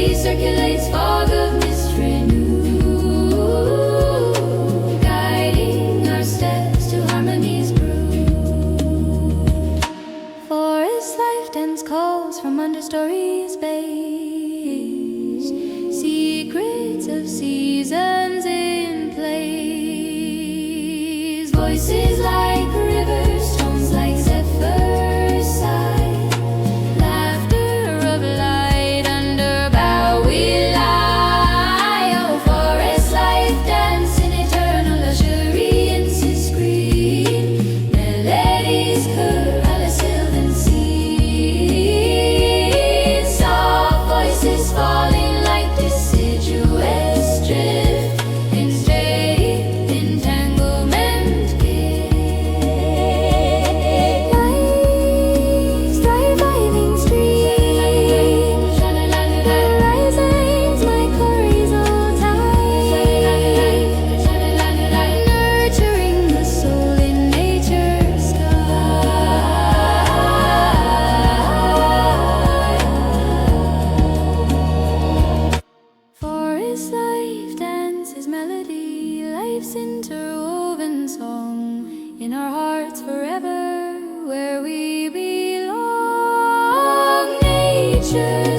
Energy circulates, fog of mist renew, guiding our steps to harmony's brew. Forest life dance calls from understories base, secrets of seasons in place. Voices like rivers, tones like zephyrs sigh, laughter of light under bough we lie. Oh, forest life dance in eternal luxuriance green, melodies purr a sylvan scene, soft voices falling like deciduous drift in straight entanglement gay. Life's thriving stream, the rising's my corizal tide, nurturing the soul in nature's sky. Forest life dances melody, life's interwoven song, in our hearts forever, where we belong. Nature